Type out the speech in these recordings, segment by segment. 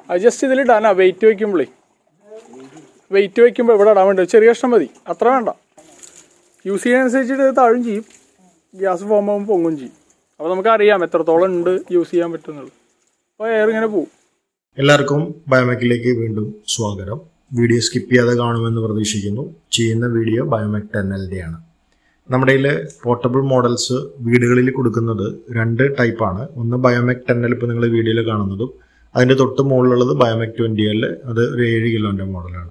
അത് just ഇതിലിടാനാ wait വയ്ക്കുമ്പോൾ ഇവിടെ ഇടാൻ വേണ്ടി ചെറിയ കഷ്ണം മതി, അത്ര വേണ്ട. യൂസ് ചെയ്യാനനുസരിച്ചിട്ട് താഴും ചെയ്യും, ഗ്യാസ് ഫോം ആകുമ്പോൾ പൊങ്ങും ചെയ്യും. അപ്പോൾ നമുക്കറിയാം എത്രത്തോളം ഉണ്ട് യൂസ് ചെയ്യാൻ പറ്റുന്നുള്ളൂ. അപ്പോൾ എയർ ഇങ്ങനെ പോകും. എല്ലാവർക്കും ബയോമെക്കിലേക്ക് വീണ്ടും സ്വാഗതം. വീഡിയോ സ്കിപ്പ് ചെയ്യാതെ കാണുമെന്ന് പ്രതീക്ഷിക്കുന്നു. ചെയ്യുന്ന വീഡിയോ ബയോമെക് 10LD ആണ്. നമ്മുടെ കയ്യിൽ പോർട്ടബിൾ മോഡൽസ് വീടുകളിൽ കൊടുക്കുന്നത് 2 ടൈപ്പാണ്. ഒന്ന് ബയോമെക് 10L, ഇപ്പോൾ നിങ്ങൾ വീഡിയോയിൽ കാണുന്നതും അതിൻ്റെ തൊട്ട് മുകളിലുള്ളത് ബയോമെക് 20L, അത് ഒരു 7 കിലോൻ്റെ മോഡലാണ്.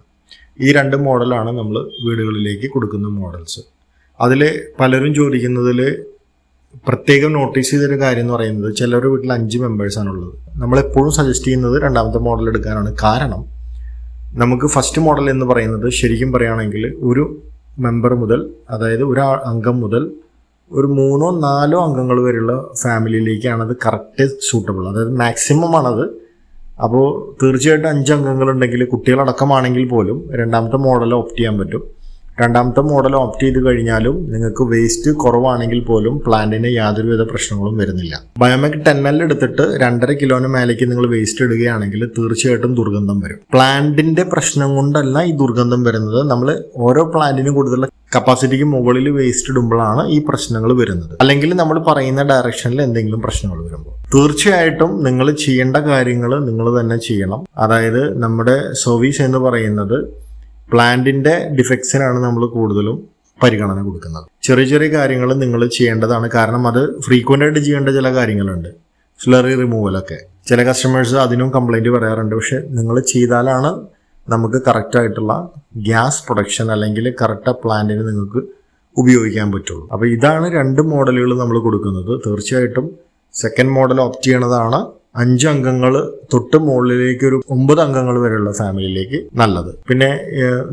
ഈ 2 മോഡലാണ് നമ്മൾ വീടുകളിലേക്ക് കൊടുക്കുന്ന മോഡൽസ്. അതിൽ പലരും ചോദിക്കുന്നതിൽ പ്രത്യേകം നോട്ടീസ് ചെയ്തൊരു കാര്യം എന്ന് പറയുന്നത്, ചിലരുടെ വീട്ടിൽ 5 മെമ്പേഴ്സാണുള്ളത്. നമ്മളെപ്പോഴും സജസ്റ്റ് ചെയ്യുന്നത് 2ാമത്തെ മോഡൽ എടുക്കാനാണ്. കാരണം നമുക്ക് ഫസ്റ്റ് മോഡൽ എന്ന് പറയുന്നത് ശരിക്കും പറയുകയാണെങ്കിൽ ഒരു മെമ്പർ മുതൽ, അതായത് ഒരു അംഗം മുതൽ ഒരു 3 or 4 അംഗങ്ങൾ വരെയുള്ള ഫാമിലിയിലേക്കാണ് അത് കറക്റ്റ് സൂട്ടബിൾ, അതായത് മാക്സിമം ആണത്. അപ്പോൾ തീർച്ചയായിട്ടും 5 അംഗങ്ങളുണ്ടെങ്കിൽ കുട്ടികളടക്കമാണെങ്കിൽ പോലും 2ാമത്തെ മോഡൽ ഓപ്റ്റ് ചെയ്യാൻ പറ്റും. 2ാമത്തെ മോഡൽ ഓപ്റ്റ് ചെയ്ത് കഴിഞ്ഞാലും നിങ്ങൾക്ക് വേസ്റ്റ് കുറവാണെങ്കിൽ പോലും പ്ലാന്റിന് യാതൊരുവിധ പ്രശ്നങ്ങളും വരുന്നില്ല. ബയോമെക് 10L എടുത്തിട്ട് 2.5 കിലോന് മേലേക്ക് നിങ്ങൾ വേസ്റ്റ് ഇടുകയാണെങ്കിൽ തീർച്ചയായിട്ടും ദുർഗന്ധം വരും. പ്ലാന്റിന്റെ പ്രശ്നം കൊണ്ടല്ല ഈ ദുർഗന്ധം വരുന്നത്, നമ്മൾ ഓരോ പ്ലാന്റിനും കൂടുതലുള്ള കപ്പാസിറ്റിക്ക് മുകളിൽ വേസ്റ്റ് ഇടുമ്പോഴാണ് ഈ പ്രശ്നങ്ങൾ വരുന്നത്. അല്ലെങ്കിൽ നമ്മൾ പറയുന്ന ഡയറക്ഷനിൽ എന്തെങ്കിലും പ്രശ്നങ്ങൾ വരുമ്പോൾ തീർച്ചയായിട്ടും നിങ്ങൾ ചെയ്യേണ്ട കാര്യങ്ങൾ നിങ്ങൾ തന്നെ ചെയ്യണം. അതായത് നമ്മുടെ സർവീസ് എന്ന് പറയുന്നത് പ്ലാന്റിന്റെ ഡിഫക്ട്സിനാണ് നമ്മൾ കൂടുതലും പരിഗണന കൊടുക്കുന്നത്. ചെറിയ ചെറിയ കാര്യങ്ങൾ നിങ്ങൾ ചെയ്യേണ്ടതാണ്. കാരണം അത് ഫ്രീക്വൻ്റ് ആയിട്ട് ചെയ്യേണ്ട ചില കാര്യങ്ങളുണ്ട്. സ്ലറി റിമൂവലൊക്കെ ചില കസ്റ്റമേഴ്സ് അതിനും കംപ്ലൈൻറ്റ് പറയാറുണ്ട്. പക്ഷെ നിങ്ങൾ ചെയ്താലാണ് നമുക്ക് കറക്റ്റായിട്ടുള്ള ഗ്യാസ് പ്രൊഡക്ഷൻ അല്ലെങ്കിൽ കറക്റ്റ് പ്ലാന്റിന് നിങ്ങൾക്ക് ഉപയോഗിക്കാൻ പറ്റുള്ളൂ. അപ്പോൾ ഇതാണ് 2 മോഡലുകൾ നമ്മൾ കൊടുക്കുന്നത്. തീർച്ചയായിട്ടും സെക്കൻഡ് മോഡൽ ഓപ്റ്റ് ചെയ്യണതാണ് 5 അംഗങ്ങൾ തൊട്ട് മുകളിലേക്ക് ഒരു 9 അംഗങ്ങൾ വരെയുള്ള ഫാമിലിയിലേക്ക് നല്ലത്. പിന്നെ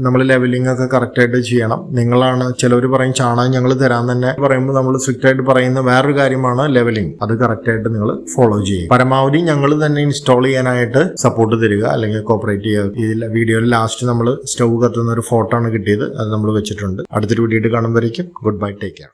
നമ്മൾ ലെവലിംഗ് ഒക്കെ കറക്റ്റായിട്ട് ചെയ്യണം. നിങ്ങളാണ് ചിലവർ പറയും ചാണകം ഞങ്ങൾ തരാൻ തന്നെ പറയുമ്പോൾ നമ്മൾ സ്ട്രിക്റ്റ് ആയിട്ട് പറയുന്ന വേറൊരു കാര്യമാണ് ലെവലിംഗ്. അത് കറക്റ്റായിട്ട് നിങ്ങൾ ഫോളോ ചെയ്യും. പരമാവധി ഞങ്ങൾ തന്നെ ഇൻസ്റ്റാൾ ചെയ്യാനായിട്ട് സപ്പോർട്ട് തരിക, അല്ലെങ്കിൽ കോപ്പറേറ്റ് ചെയ്യുക. ഇതിൽ വീഡിയോയിൽ ലാസ്റ്റ് നമ്മൾ സ്റ്റൗ കത്തുന്ന ഒരു ഫോട്ടോ ആണ് കിട്ടിയത്, അത് നമ്മൾ വെച്ചിട്ടുണ്ട്. അടുത്തൊരു വീഡിയോ കാണുമ്പോഴേക്കും ഗുഡ് ബൈ, ടേക്ക് കെയർ.